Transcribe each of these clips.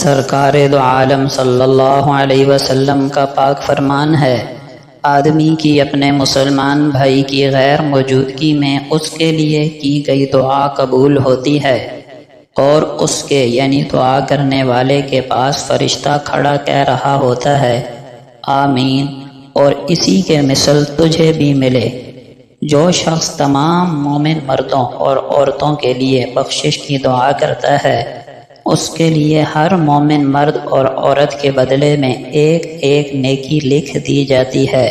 سرکار دو عالم صلی اللہ علیہ وسلم کا پاک فرمان ہے، آدمی کی اپنے مسلمان بھائی کی غیر موجودگی میں اس کے لیے کی گئی دعا قبول ہوتی ہے، اور اس کے یعنی دعا کرنے والے کے پاس فرشتہ کھڑا کہہ رہا ہوتا ہے آمین، اور اسی کے مثل تجھے بھی ملے۔ جو شخص تمام مومن مردوں اور عورتوں کے لیے بخشش کی دعا کرتا ہے، اس کے لیے ہر مومن مرد اور عورت کے بدلے میں ایک ایک نیکی لکھ دی جاتی ہے۔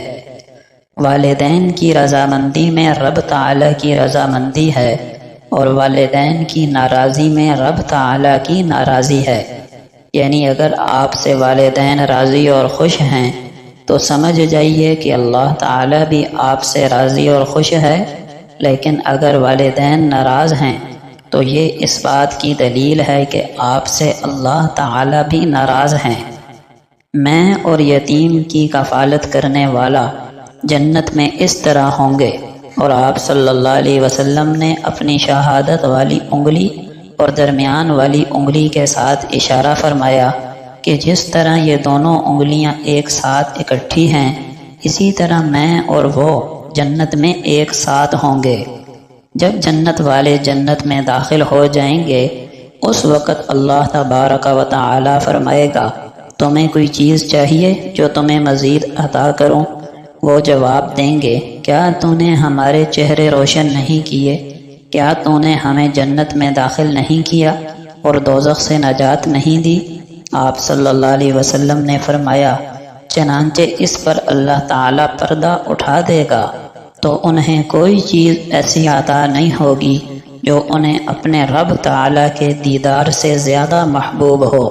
والدین کی رضامندی میں رب تعالیٰ کی رضامندی ہے، اور والدین کی ناراضی میں رب تعالیٰ کی ناراضی ہے۔ یعنی اگر آپ سے والدین راضی اور خوش ہیں تو سمجھ جائیے کہ اللہ تعالیٰ بھی آپ سے راضی اور خوش ہے، لیکن اگر والدین ناراض ہیں تو یہ اس بات کی دلیل ہے کہ آپ سے اللہ تعالیٰ بھی ناراض ہیں۔ میں اور یتیم کی کفالت کرنے والا جنت میں اس طرح ہوں گے، اور آپ صلی اللہ علیہ وسلم نے اپنی شہادت والی انگلی اور درمیان والی انگلی کے ساتھ اشارہ فرمایا کہ جس طرح یہ دونوں انگلیاں ایک ساتھ اکٹھی ہیں، اسی طرح میں اور وہ جنت میں ایک ساتھ ہوں گے۔ جب جنت والے جنت میں داخل ہو جائیں گے، اس وقت اللہ تبارک و تعالی فرمائے گا تمہیں کوئی چیز چاہیے جو تمہیں مزید عطا کروں؟ وہ جواب دیں گے کیا تو نے ہمارے چہرے روشن نہیں کیے؟ کیا تو نے ہمیں جنت میں داخل نہیں کیا اور دوزخ سے نجات نہیں دی؟ آپ صلی اللہ علیہ وسلم نے فرمایا چنانچہ اس پر اللہ تعالی پردہ اٹھا دے گا تو انہیں کوئی چیز ایسی عطا نہیں ہوگی جو انہیں اپنے رب تعالی کے دیدار سے زیادہ محبوب ہو۔